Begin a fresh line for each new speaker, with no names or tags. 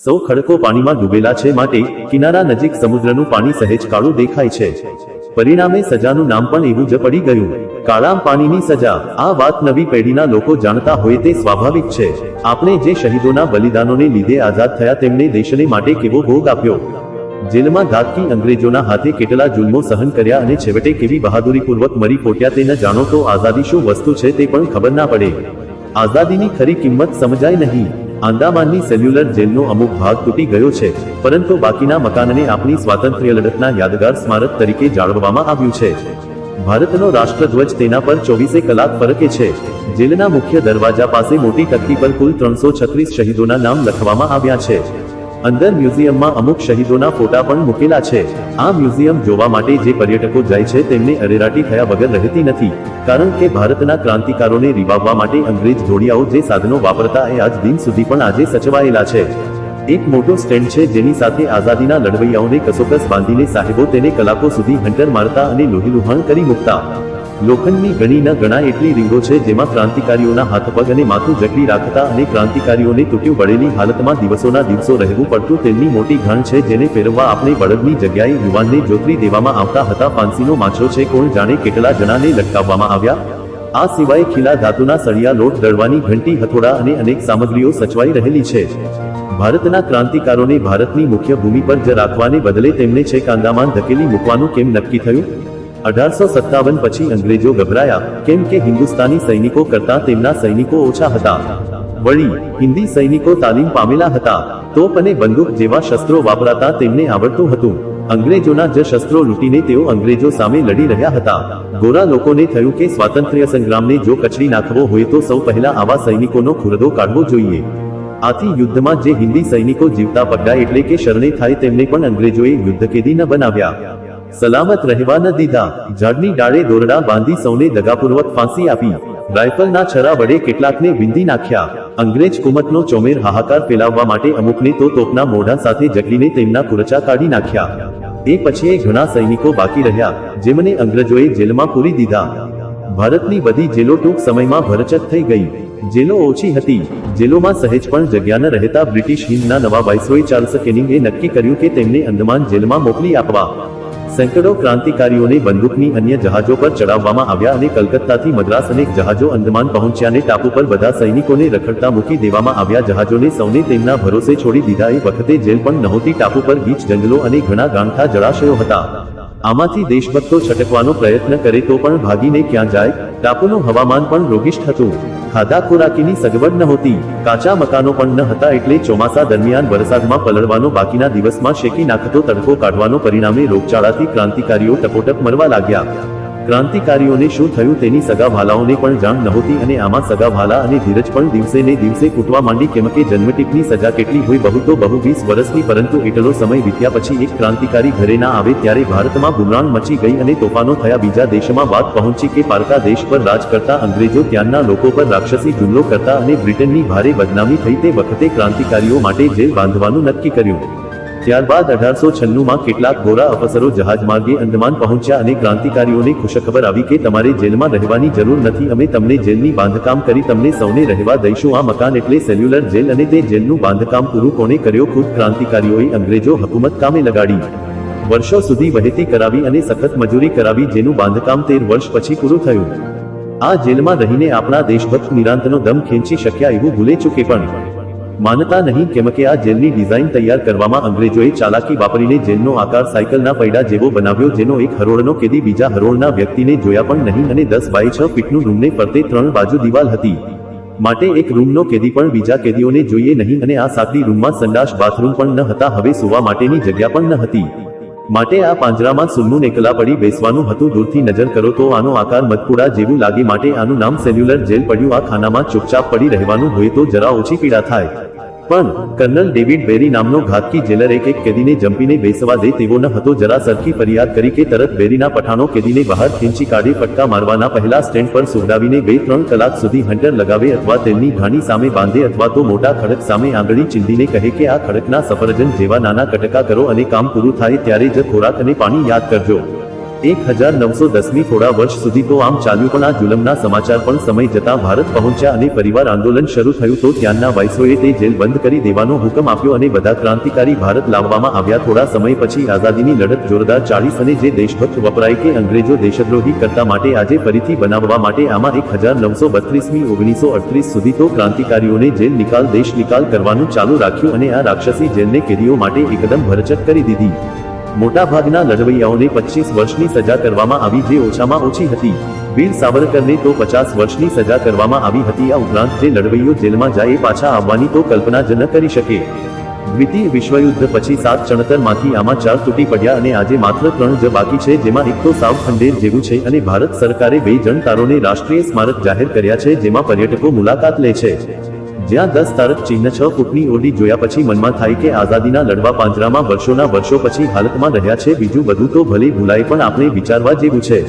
સૌ ખડકો પાણીમાં ડૂબેલા છે, માટે કિનારા નજીક સમુદ્રનું પાણી સહેજ કાળું દેખાય છે. પરિણામે સજાનું નામ પણ એવું જ પડી ગયું, કાળા પાણીની સજા. આ વાત નવી પેઢીના લોકો જાણતા હોય તે સ્વાભાવિક છે. આપણે જે શહીદોના બલિદાનોને લીધે આઝાદ થયા તેમને દેશને માટે કેવો ભોગ આપ્યો, જેલમાં ઘાતકી અંગ્રેજોના હાથે કેટલા જુલ્મો સહન કર્યા અને છેવટે કેવી બહાદુરીપૂર્વક મરી પોટ્યા તે ન જાણો તો આઝાદી શું વસ્તુ છે તે પણ ખબર ના પડે. આઝાદીની ખરી કિંમત સમજાય નહીં. આંદામાનની સેલ્યુલર જેલનો અમુક ભાગ તૂટી ગયો છે, પરંતુ બાકીના મકાનને આપણી સ્વાતંત્ર્ય લડતના યાદગાર સ્મારક તરીકે જાળવવામાં આવ્યું છે. ભારતનો રાષ્ટ્રધ્વજ તેના પર 24 કલાક ફરકે છે. જેલના મુખ્ય દરવાજા પાસે મોટી તકતી પર કુલ 336 શહીદોના નામ લખવામાં આવ્યા છે. અંદર મ્યુઝિયમમાં અમુક શહીદોના ફોટા પણ મૂકેલા છે. આ મ્યુઝિયમ જોવા માટે જે પર્યટકો જાય છે તેમને અરેરાટી થયા વગર રહેતી નથી, કારણ કે ભારતના ક્રાંતિકારોને રીવાવવા માટે અંગ્રેજ જોડિયાઓ જે સાધનો વાપરતા એ આજ દિન સુધી પણ આજે સચવાયેલા છે. એક મોટો સ્ટેન્ડ છે જેની સાથે આઝાદીના લડવૈયાઓને કસોકસ બાંધીને સાહેબો તેને કલાકો સુધી હંટર મારતા અને લોહીલુહાણ કરી મૂકતા. લોખંડની ગણી ન ગણા એટલી રીંગો છે જેમાં ક્રાંતિકારીઓના હાથ પગ અને માથું જકડી રાખતા અને ક્રાંતિકારીઓને તૂટ્યું બળેલી હાલતમાં દિવસોના દિવસો રહેવું પડતું તેલની મોટી ઘાણ છે, જેને ફેરવવા આપણે બળદની જગ્યાએ યુવાનને જોતરી દેવામાં આવતા હતા. ફાંસીનો માછરો છે, કોણ જાણે કેટલા જણાને લટકાવવામાં આવ્યા. આ સિવાય ખીલા ધાતુના સળિયા, લોટ દળવાની ઘંટી, હથોડા અને અનેક સામગ્રીઓ સચવાઈ રહેલી છે. ભારતના ક્રાંતિકારોને ભારતની મુખ્ય ભૂમિ પર જ રાખવાને બદલે તેમને છેક આંદામાન ધકેલી મૂકવાનું કેમ નક્કી થયું? 1857 પછી અંગ્રેજો ગભરાયા, કેમ કે હિન્દુસ્તાની સૈનિકો કરતાં તેમના સૈનિકો ઓછા હતા. વળી હિન્દી સૈનિકો તાલીમ પામેલા હતા. તોપ અને બંદૂક જેવા શસ્ત્રો વાપરાતા તેમને આવડતું હતું. અંગ્રેજોના જ શસ્ત્રો લૂંટીને તેઓ અંગ્રેજો સામે લડી રહ્યા હતા. ગોરા લોકોને થયું કે સ્વાતંત્ર્ય સંગ્રામને જો કચડી નાખવો હોય તો સૌ પહેલા આવા સૈનિકોનો ખુરદો કાઢવો જોઈએ. આથી યુદ્ધમાં જે હિન્દી સૈનિકો જીવતા પગડા એટલે કે શરણે થાય તેમને પણ અંગ્રેજોએ યુદ્ધકેદી ન બનાવ્યા, સલામત રહેવા ન દીધા. ઝાડની ડાળે દોરડા બાંધી સૌને દગાપૂર્વક ફાંસી આપી. રાઇફલના છરા વડે કેટલાકને વિંધી નાખ્યા. અંગ્રેજ કુમતનો ચોમેર હાહાકાર ફેલાવવા માટે અમુકને તો તોપના મોઢા સાથે જકડીને તેમના કુરચા કાઢી નાખ્યા. એ પછી ઘણા સૈનિકો બાકી રહ્યા, જેમને અંગ્રેજોએ જેલમાં પૂરી દીધા. ભારતની બધી જેલો ટૂંક સમયમાં ભરચક થઈ ગઈ. જેલો ઓછી હતી. જેલોમાં સહેજ પણ જગ્યા ન રહેતા બ્રિટિશ હિન્દના નવા વાઇસરોય ચાર્લ્સ કેનિંગે નક્કી કર્યું કે તેમને અંદમાન જેલમાં મોકલી આપવા. સેંકડો ક્રાંતિકારીઓને બંદૂકની અન્ય જહાજો પર ચડાવવામાં આવ્યા અને કલકત્તાથી મદ્રાસ અનેક જહાજો અંદમાન પહોંચ્યાને ટાપુ પર બધા સૈનિકોને રખડતા મૂકી દેવામાં આવ્યા. જહાજોને સૌને તેમના ભરોસે છોડી દીધા. એ વખતે જેલ પણ નહોતી. ટાપુ પર ગીચ જંગલો અને ઘણા ગાંઠા જળાશયો હતા. આમાંથી દેશભક્તો છટકવાનો પ્રયત્ન કરે તો પણ ભાગીને ક્યાં જાય? ટાપુનું હવામાન પણ રોગિષ્ઠ હતું. ખાધા ખોરાકીની સગવડ નહોતી. કાચા મકાનો પણ ન હતા, એટલે ચોમાસા દરમિયાન વરસાદમાં પલળવાનો, બાકીના દિવસમાં શેકી નાખતો તડકો કાઢવાનો. પરિણામે રોગચાળાથી ક્રાંતિકારીઓ ટપોટપ મરવા લાગ્યા. ક્રાંતિકારીઓને શું થયું તેની સગાવ્હાલાઓને પણ જાણ નહોતી, અને આમાં સગાવ્હાલા અને ધીરજ પણ દિવસે ને દિવસે ખૂટવા માંડી. કેમ કે જન્મટીપની સજા કેટલી હોય? બહુ તો બહુ 20 વર્ષની, પરંતુ એટલો સમય વીત્યા પછી એક ક્રાંતિકારી ઘરે ના આવે ત્યારે ભારતમાં બુમરાણ મચી ગઈ અને તોફાનો થયા. બીજા દેશમાં વાત પહોંચી કે પારકા દેશ પર રાજ કરતા અંગ્રેજો ત્યાંના લોકો પર રાક્ષસી જુમલો કરતા અને બ્રિટનની ભારે બદનામી થઈ. તે વખતે ક્રાંતિકારીઓ માટે જેલ બાંધવાનું નક્કી કર્યું. ત્યારબાદ 1896માં કેટલાક ગોરા અફસરો જહાજ માર્ગે અંદમાન પહોંચ્યા અને ક્રાંતિકારીઓને ખુશખબર આવી કે તમારે જેલમાં રહેવાની જરૂર નથી, અમે તમને જેલની બાંધકામ કરી તમને સૌને રહેવા દઈશું. આ મકાન એટલે સેલ્યુલર જેલ, અને તે જેલનું બાંધકામ પૂરું કોણે કર્યો? ખુદ ક્રાંતિકારીઓએ. અંગ્રેજો હકુમત કામે લગાડી. વર્ષો સુધી વહેતી કરાવી અને સખત મજૂરી કરાવી, જેનું બાંધકામ 13 વર્ષ પછી પૂરું થયું. આ જેલમાં રહીને આપણા દેશભક્ત નિરાંતનો દમ ખેંચી શક્યા એવું ભૂલે ચૂકે પણ માનતા નહીં. કેમ કે આ જેલની ડિઝાઇન તૈયાર કરવામાં અંગ્રેજોએ ચાલાકી વાપરીને જેલનો આકાર સાયકલના પૈડા જેવો બનાવ્યો, જેનો એક હરોળનો કેદી બીજા હરોળના વ્યક્તિને જોયા પણ નહીં. અને 10 બાય 6 ફીટનું રૂમને ફરતે 3 બાજુ દિવાલ હતી, માટે એક રૂમનો કેદી પણ બીજા કેદીઓને જોઈએ નહીં. અને આ સાંકડી રૂમમાં સંડાસ બાથરૂમ પણ ન હતા. હવે સુવા માટેની જગ્યા પણ ન હતી, માટે આ પાંજરામાં સૂનનું એકલા પડી બેસવાનું હતું. દૂરથી નજર કરો તો આનો આકાર મધપુડા જેવું લાગે, માટે આનું નામ સેલ્યુલર જેલ પડ્યું. આ ખાનામાં ચૂપચાપ પડી રહેવાનું હોય તો જરા ઓછી પીડા થાય, પણ કર્નલ ડેવિડ બેરી નામનો ઘાતકી જેલર એક કેદીને જંપીને બેસવા દે તેવો ન હતો. જરા સરખી ફરિયાદ કરી કે તરત બેરીના પઠાણો કેદીને બહાર ખેંચી કાઢી. ફટકા મારવાના પહેલા સ્ટેન્ડ પર સુવડાવીને 2-3 કલાક સુધી હંટર લગાવે, અથવા તેલની ઘાણી સામે બાંધે, અથવા તો મોટા ખડક સામે આંગળી ચીંધીને કહે કે આ ખડકના સફરજન જેવા નાના કટકા કરો અને કામ પૂરું થાય ત્યારે જ ખોરાક અને પાણી યાદ કરજો. 1910મી થોડા વર્ષ સુધી તો આમ ચાલ્યું, પણ આ જુલમના સમાચાર પણ સમય જતાં ભારત પહોંચ્યા અને પરિવાર આંદોલન શરૂ થયું તો ત્યાંના વાઇસરોયે તે જેલ બંધ કરી દેવાનો હુકમ આપ્યો અને બધા ક્રાંતિકારી ભારત લાવવામાં આવ્યા. થોડા સમય પછી આઝાદીની લડત જોરદાર ચાલી અને જે દેશભક્ત વપરાય કે અંગ્રેજો દેશદ્રોહી કરતા માટે આજે ફરીથી બનાવવા માટે આમાં 1932મી 1938 સુધી તો ક્રાંતિકારીઓને જેલ નિકાલ દેશ નિકાલ કરવાનું ચાલુ રાખ્યું અને આ રાક્ષસી જેલને કેદીઓ માટે એકદમ ભરચક કરી દીધી. મોટાભાગના લડવૈયાઓને 25 વર્ષની સજા કરવામાં આવી, જે ઓછામાં ઓછી હતી. વીર સાવરકરને તો 50 વર્ષની સજા કરવામાં આવી હતી. આ ઉપરાંત જે લડવૈયો જેલમાં જાય એ પાછા આવવાની તો કલ્પના જ ન કરી શકે. દ્વિતીય વિશ્વયુદ્ધ પછી 7 ચણતરમાંથી આમાં 4 તૂટી પડ્યા અને આજે માત્ર 3 જ બાકી છે, જેમાં એક તો સાવ ખંડેર જેવું છે અને ભારત સરકારે 2 જણતારોને રાષ્ટ્રીય સ્મારક જાહેર કર્યા છે, જેમાં પર્યટકો મુલાકાત લે છે. જ્યાં 10 તારક ચિહ્ન 6 ફૂટની ઓરડી જોયા પછી મનમાં થાય કે આઝાદીના લડવા પાંજરામાં વર્ષોના વર્ષો પછી હાલતમાં રહ્યા છે. બીજું બધું તો ભલે ભૂલાય, પણ આપણે વિચારવા જેવું છે.